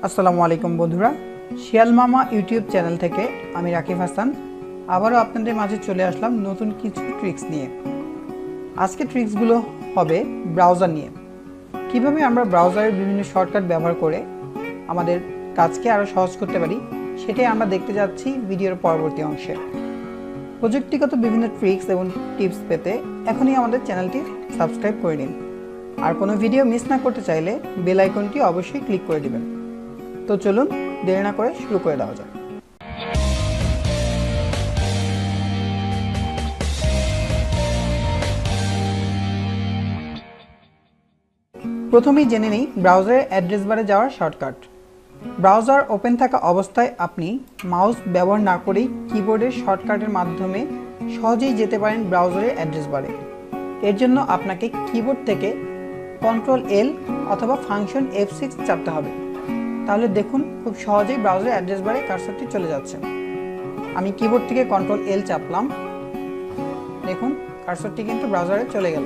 আসসালামু আলাইকুম বন্ধুরা, শিয়াল মামা ইউটিউব চ্যানেল থেকে আমি রাকিব হাসান আবারও আপনাদের মাঝে চলে আসলাম নতুন কিছু ট্রিক্স নিয়ে। আজকে ট্রিক্সগুলো হবে ব্রাউজার নিয়ে। কিভাবে আমরা ব্রাউজারের বিভিন্ন শর্টকাট ব্যবহার করে আমাদের কাজকে আরও সহজ করতে পারি সেটাই আমরা দেখতে যাচ্ছি ভিডিওর পরবর্তী অংশে। প্রযুক্তিগত বিভিন্ন ট্রিক্স এবং টিপস পেতে এখনই আমাদের চ্যানেলটি সাবস্ক্রাইব করে নিন। আর কোনো ভিডিও মিস না করতে চাইলে বেল আইকনটি অবশ্যই ক্লিক করে দিবেন। তো চলুন দেরি না করে শুরু করে দেওয়া যাক। প্রথমেই জেনে নিই ব্রাউজারের অ্যাড্রেস বারে যাওয়ার শর্টকাট। ব্রাউজার ওপেন থাকা অবস্থায় আপনি মাউস ব্যবহার না করেই কিবোর্ডের শর্টকাটের মাধ্যমে সহজেই যেতে পারেন ব্রাউজারের অ্যাড্রেস বারে। এর জন্য আপনাকে কিবোর্ড থেকে Ctrl+L অথবা ফাংশন F6 চাপতে হবে। তাহলে দেখুন খুব সহজেই ব্রাউজারের অ্যাড্রেস বারে কার্সরটি চলে যাচ্ছে। আমি কিবোর্ড থেকে Ctrl+L চাপলাম, দেখুন কার্সরটি কিন্তু ব্রাউজারে চলে গেল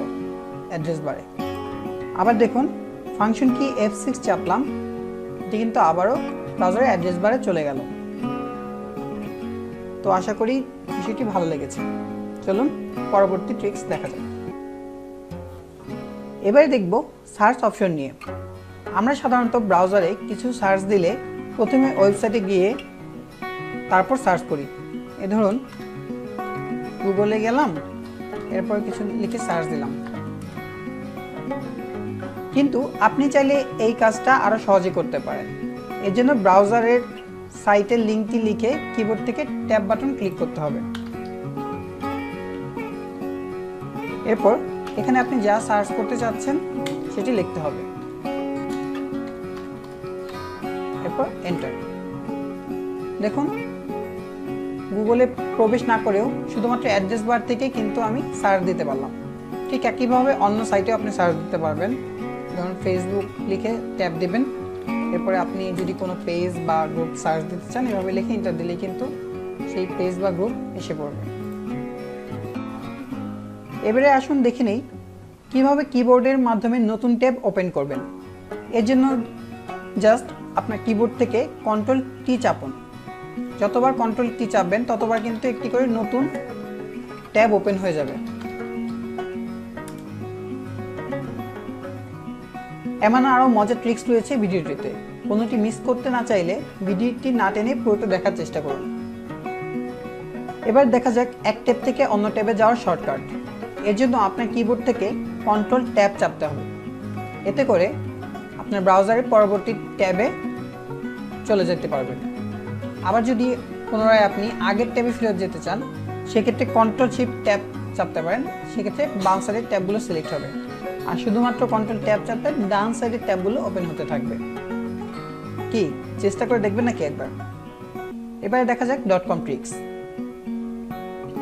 অ্যাড্রেস বারে। আবার দেখুন ফাংশন কি F6 চাপলাম, এটি কিন্তু আবারও ব্রাউজারের অ্যাড্রেস বারে চলে গেল। তো আশা করি বিষয়টি ভালো লেগেছে। চলুন পরবর্তী ট্রিক্স দেখা যাক। এবারে দেখব সার্চ অপশন নিয়ে। আমরা সাধারণত ব্রাউজারে কিছু সার্চ দিলে প্রথমে ওয়েবসাইটে গিয়ে তারপর সার্চ করি। এ ধরুন গুগলে গেলাম, এরপর কিছু লিখে সার্চ দিলাম। কিন্তু আপনি চাইলে এই কাজটা আরও সহজে করতে পারেন। এর জন্য ব্রাউজারের সাইটের লিঙ্কটি লিখে কিবোর্ড থেকে ট্যাব বাটন ক্লিক করতে হবে। এরপর এখানে আপনি যা সার্চ করতে চাচ্ছেন সেটি লিখতে হবে, এরপর এন্টার। দেখুন গুগলে প্রবেশ না করেও শুধুমাত্র অ্যাড্রেস বার থেকে কিন্তু আমি সার্চ দিতে পারলাম। ঠিক একইভাবে অন্য সাইটেও আপনি সার্চ দিতে পারবেন। যেমন ফেসবুক লিখে ট্যাব দিবেন, এরপরে আপনি যদি কোনো পেজ বা গ্রুপ সার্চ দিতে চান এভাবে লিখে এন্টার দিলেই কিন্তু সেই পেজ বা গ্রুপ এসে পড়বে। এবারে আসুন দেখে নেই কীভাবে কিবোর্ডের মাধ্যমে নতুন ট্যাব ওপেন করবেন। এর জন্য জাস্ট আপনার কিবোর্ড থেকে Ctrl+T চাপুন। যতবার Ctrl+T চাপবেন ততবার কিন্তু একটি করে নতুন ট্যাব ওপেন হয়ে যাবে। এমন আরও মজার ট্রিক্স রয়েছে ভিডিওটিতে, কোনোটি মিস করতে না চাইলে ভিডিওটি না টেনে পুরোটা দেখার চেষ্টা করুন। এবার দেখা যাক এক ট্যাব থেকে অন্য ট্যাবে যাওয়ার শর্টকাট। এর জন্য আপনার কিবোর্ড থেকে Ctrl+Tab চাপতে হবে। এতে করে আপনার ব্রাউজারের পরবর্তী ট্যাবে চলে যেতে পারবেন। আবার যদি পুনরায় আপনি আগের ট্যাবে ফেরত যেতে চান সেক্ষেত্রে Ctrl+Shift+Tab চাপতে পারেন। সেক্ষেত্রে বাম সাইডের ট্যাবগুলো সিলেক্ট হবে, আর শুধুমাত্র Ctrl+Tab চাপতে ডান সাইডের ট্যাবগুলো ওপেন হতে থাকবে। কি চেষ্টা করে দেখবেন নাকি একবার? এবারে দেখা যাক .com ট্রিক্স।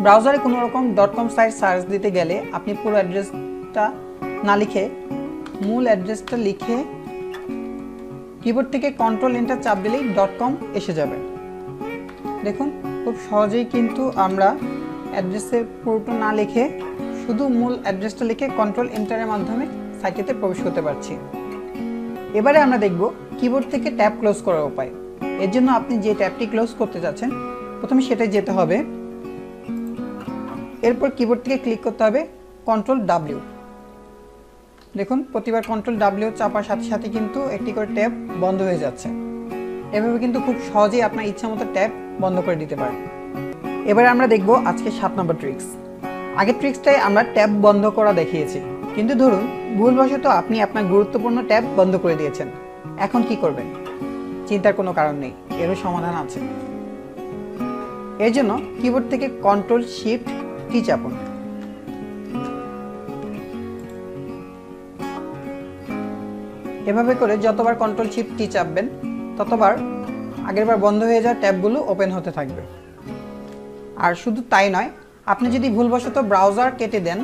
ব্রাউজারে কোনো রকম .com সাইট সার্চ দিতে গেলে আপনি পুরো অ্যাড্রেসটা না লিখে মূল অ্যাড্রেসটা লিখে কিবোর্ড থেকে Ctrl+Enter চাপ দিলেই .com এসে যাবে। দেখুন খুব সহজেই কিন্তু আমরা অ্যাড্রেসের পুরোটা না লিখে শুধু মূল অ্যাড্রেসটা লিখে Ctrl+Enter-এর মাধ্যমে সাইটেতে প্রবেশ করতে পারছি। এবারে আমরা দেখব কিবোর্ড থেকে ট্যাব ক্লোজ করার উপায়। এর জন্য আপনি যে ট্যাবটি ক্লোজ করতে যাচ্ছেন প্রথমে সেটাই যেতে হবে। এরপর কিবোর্ড থেকে ক্লিক করতে হবে Ctrl+W। দেখুন প্রতিবার Ctrl+W চাপার সাথে সাথে কিন্তু একটি করে ট্যাব বন্ধ হয়ে যাচ্ছে। এভাবে কিন্তু খুব সহজেই আপনার ইচ্ছামতো ট্যাব বন্ধ করে দিতে পারেন। এবারে আমরা দেখব আজকে 7 নম্বর ট্রিক্স। আগের ট্রিক্সটাই আমরা ট্যাব বন্ধ করা দেখিয়েছি, কিন্তু ধরুন ভুলবশত আপনি আপনার গুরুত্বপূর্ণ ট্যাব বন্ধ করে দিয়েছেন। এখন কি করবেন? চিন্তার কোনো কারণ নেই, এরও সমাধান আছে। এর জন্য কিবোর্ড থেকে Ctrl+Shift+T চাপুন। এভাবে করে যতবার Ctrl+Shift+T চাপবেন ততবার আগেরবার বন্ধ হয়ে যাওয়া ট্যাবগুলো ওপেন হতে থাকবে। আর শুধু তাই নয়, আপনি যদি ভুলবশত ব্রাউজার কেটে দেন,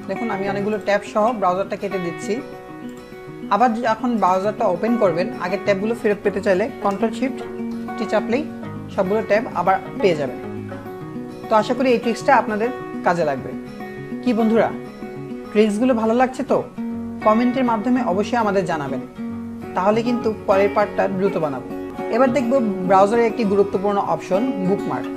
দেখুন আমি অনেকগুলো ট্যাব সহ ব্রাউজারটা কেটে দিচ্ছি। আবার যখন ব্রাউজারটা ওপেন করবেন আগের ট্যাবগুলো ফেরত পেতে চাইলে Ctrl+Shift+T চাপলেই সবগুলো ট্যাব আবার পেয়ে যাবেন। তো আশা করি এই ট্রিক্সটা আপনাদের কাজে লাগবে। কি বন্ধুরা, ট্রিক্সগুলো ভালো লাগছে তো? কমেন্টের মাধ্যমে অবশ্যই আমাদের জানাবেন। তাহলে কিন্তু পরের পার্টটা দ্রুত বানাবো। এবার দেখব ব্রাউজারের একটি গুরুত্বপূর্ণ অপশন, বুকমার্ক।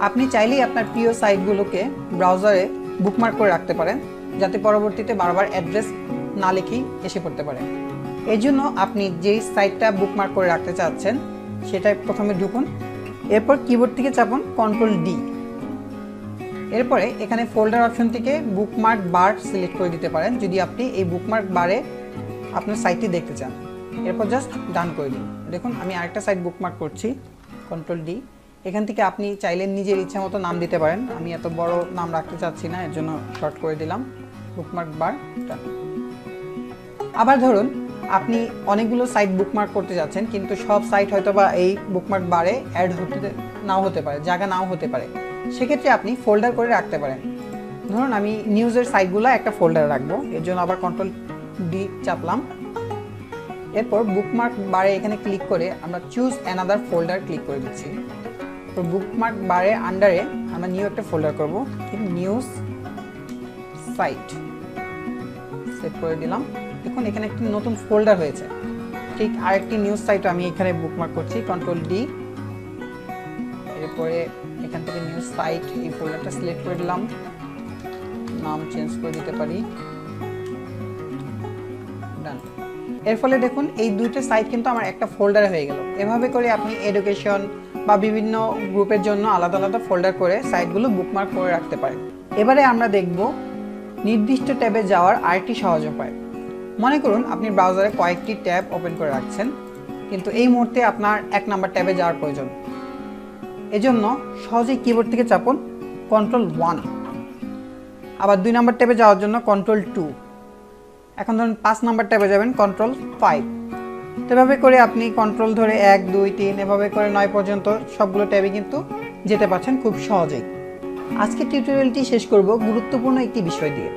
আপনি চাইলেই আপনার প্রিয় সাইটগুলোকে ব্রাউজারে বুকমার্ক করে রাখতে পারেন, যাতে পরবর্তীতে বারবার অ্যাড্রেস না লিখেই এসে পড়তে পারে। এর জন্য আপনি যেই সাইটটা বুকমার্ক করে রাখতে চাচ্ছেন সেটাই প্রথমে ঢুকুন, এরপর কিবোর্ড থেকে চাপুন Ctrl+D। এরপরে এখানে ফোল্ডার অপশন থেকে বুকমার্ক বার সিলেক্ট করে দিতে পারেন যদি আপনি এই বুকমার্ক বারে আপনার সাইটটি দেখতে চান। এরপর জাস্ট ডান করে দিন। দেখুন আমি আরেকটা সাইট বুকমার্ক করছি, Ctrl+D। এখান থেকে আপনি চাইলে নিজের ইচ্ছা মতো নাম দিতে পারেন, আমি এত বড় নাম রাখতে চাচ্ছি না, এর জন্য শর্ট করে দিলাম বুকমার্ক বার। আবার ধরুন আপনি অনেকগুলো সাইট বুকমার্ক করতে যাচ্ছেন, কিন্তু সব সাইট হয়তো বা এই বুকমার্ক বারে অ্যাড নাও হতে পারে, জায়গা নাও হতে পারে। সেক্ষেত্রে আপনি ফোল্ডার করে রাখতে পারেন। ধরুন আমি নিউজের সাইটগুলো একটা ফোল্ডারে রাখবো, এর জন্য আবার Ctrl+D চাপলাম। এরপর বুকমার্ক বারে এখানে ক্লিক করে আমরা চুজ অ্যানাদার ফোল্ডার ক্লিক করে দিচ্ছি। তো বুকমার্ক বারে আন্ডারে আমরা নিউ একটা ফোল্ডার করব, নিউজ সাইট সেভ করে দিলাম। দেখুন এখানে একটি নতুন ফোল্ডার হয়েছে। ঠিক আরেকটি নিউজ সাইট আমি এখানে বুকমার্ক করছি, Ctrl+D। এরপরে এখান থেকে নিউজ সাইট এই ফোল্ডারটা সিলেক্ট করে দিলাম, নাম চেঞ্জ করে দিতে পারি, ডান। এর ফলে দেখুন এই দুটো সাইট কিন্তু আমার একটা ফোল্ডারে হয়ে গেল। এভাবে করে আপনি এডুকেশন বা বিভিন্ন গ্রুপের জন্য আলাদা আলাদা ফোল্ডার করে সাইটগুলো বুকমার্ক করে রাখতে পারেন। এবারে আমরা দেখব নির্দিষ্ট ট্যাবে যাওয়ার আরেকটি সহজ উপায়। মনে করুন আপনি ব্রাউজারে কয়েকটি ট্যাব ওপেন করে রাখছেন, কিন্তু এই মুহূর্তে আপনার 1 নম্বর ট্যাবে যাওয়ার প্রয়োজন। এজন্য সহজেই কিবোর্ড থেকে চাপুন Ctrl+1। আবার 2 নম্বর ট্যাবে যাওয়ার জন্য Ctrl+2। এখন ধরুন 5 নম্বর ট্যাবে যাবেন Ctrl+5। এভাবে করে আপনি কন্ট্রোল ধরে 1 2 3 এভাবে করে 9 পর্যন্ত সবগুলো ট্যাবে কিন্তু যেতে পারছেন খুব সহজেই। আজকের টিউটোরিয়ালটি শেষ করব গুরুত্বপূর্ণ একটি বিষয় দিয়ে,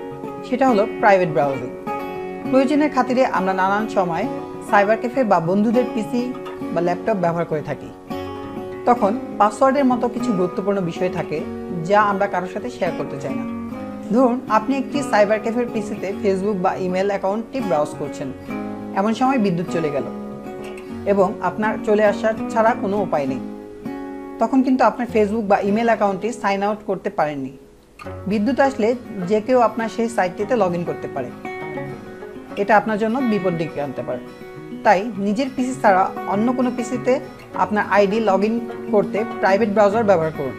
সেটা হলো প্রাইভেট ব্রাউজিং। প্রয়োজনের খাতিরে আমরা নানান সময় সাইবার ক্যাফে বা বন্ধুদের পিসি বা ল্যাপটপ ব্যবহার করে থাকি। তখন পাসওয়ার্ডের মতো কিছু গুরুত্বপূর্ণ বিষয় থাকে যা আমরা কারোর সাথে শেয়ার করতে চাই না। ধরুন আপনি একটি সাইবার ক্যাফের পিসিতে ফেসবুক বা ইমেল অ্যাকাউন্টটি ব্রাউজ করছেন, এমন সময় বিদ্যুৎ চলে গেল এবং আপনার চলে আসার ছাড়া কোনো উপায় নেই। তখন কিন্তু আপনার ফেসবুক বা ইমেল অ্যাকাউন্টটি সাইন আউট করতে পারেননি। বিদ্যুৎ আসলে যে কেউ আপনার সেই সাইটটিতে লগ ইন করতে পারে, এটা আপনার জন্য বিপদ ডেকে আনতে পারে। তাই নিজের পিসি ছাড়া অন্য কোনো পিসিতে আপনার আইডি লগ ইন করতে প্রাইভেট ব্রাউজার ব্যবহার করুন।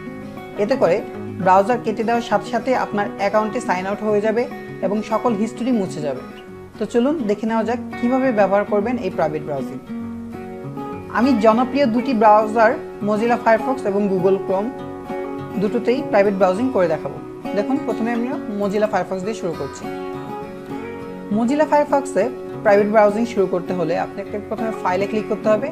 এতে করে ব্রাউজার কেটে দেওয়ার সাথে সাথে আপনার অ্যাকাউন্টে সাইন আউট হয়ে যাবে এবং সকল হিস্ট্রি মুছে যাবে। তো চলুন দেখে নেওয়া যাক কিভাবে ব্যবহার করবেন এই প্রাইভেট ব্রাউজিং। আমি জনপ্রিয় দুটি ব্রাউজার মজিলা ফায়ারফক্স এবং গুগল ক্রোম দুটোতেই প্রাইভেট ব্রাউজিং করে দেখাবো। দেখুন প্রথমে আমি মজিলা ফায়ারফক্স দিয়ে শুরু করছি। মজিলা ফায়ারফক্সে প্রাইভেট ব্রাউজিং শুরু করতে হলে আপনাকে প্রথমে ফাইলে ক্লিক করতে হবে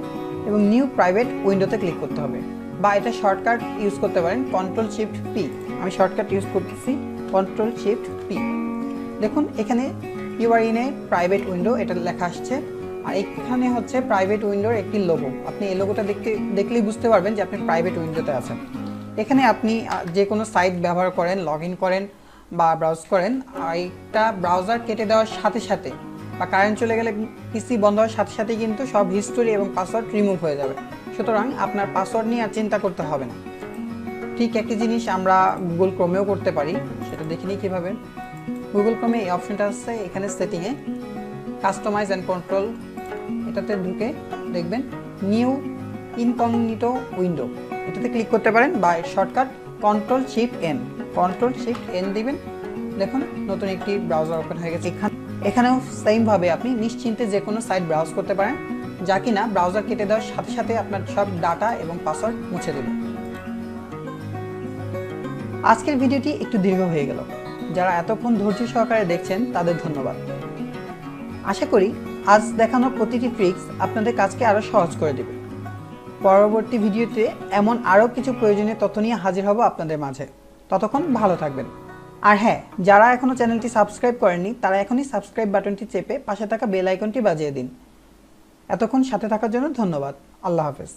এবং নিউ প্রাইভেট উইন্ডোতে ক্লিক করতে হবে, বা এটা শর্টকাট ইউজ করতে পারেন Ctrl+Shift+P। আমি শর্টকাট ইউজ করতেছি Ctrl+Shift+P। দেখুন এখানে you are in a private window এটা লেখা আসছে, আর এখানে হচ্ছে প্রাইভেট উইন্ডোর একটি লোগো। আপনি এই লোগোটা দেখলেই বুঝতে পারবেন যে আপনি প্রাইভেট উইন্ডোতে আছেন। এখানে আপনি যে কোনো সাইট ব্যবহার করেন, লগ ইন করেন বা ব্রাউজ করেন, এইটা ব্রাউজার কেটে দেওয়ার সাথে সাথে বা কারেন্ট চলে গেলে পিসি বন্ধ হওয়ার সাথে সাথে কিন্তু সব হিস্টোরি এবং পাসওয়ার্ড রিমুভ হয়ে যাবে। সুতরাং আপনার পাসওয়ার্ড নিয়ে আর চিন্তা করতে হবে না। ঠিক একই জিনিস আমরা গুগল ক্রোমেও করতে পারি, সেটা দেখে নিই কীভাবে। গুগল ক্রোমে এই অপশনটা আছে, এখানে সেটিংয়ে কাস্টমাইজ অ্যান্ড কন্ট্রোল, এটাতে ঢুকে দেখবেন নিউ ইনকগনিটো উইন্ডো, এটাতে ক্লিক করতে পারেন, বা শর্টকাট Ctrl+Shift+N দিবেন। দেখুন নতুন একটি ব্রাউজার ওপেন হয়ে গেছে। এখানেও সেমভাবে আপনি নিশ্চিন্তে যে কোনো সাইট ব্রাউজ করতে পারেন, যা কিনা ব্রাউজার কেটে দেওয়ার সাথে সাথে আপনার সব ডাটা এবং পাসওয়ার্ড মুছে দেবে। আজকের ভিডিওটি একটু দীর্ঘ হয়ে গেল, যারা এতক্ষণ ধৈর্য সহকারে দেখছেন তাদের ধন্যবাদ। আশা করি আজ দেখানো প্রতিটি ট্রিক্স আপনাদের কাজকে আরও সহজ করে দেবে। পরবর্তী ভিডিওতে এমন আরও কিছু প্রয়োজনীয় তথ্য নিয়ে হাজির হব আপনাদের মাঝে। ততক্ষণ ভালো থাকবেন। আর হ্যাঁ, যারা এখনও চ্যানেলটি সাবস্ক্রাইব করেননি তারা এখনই সাবস্ক্রাইব বাটনটি চেপে পাশে থাকা বেল আইকনটি বাজিয়ে দিন। এতক্ষণ সাথে থাকার জন্য ধন্যবাদ। আল্লাহ হাফেজ।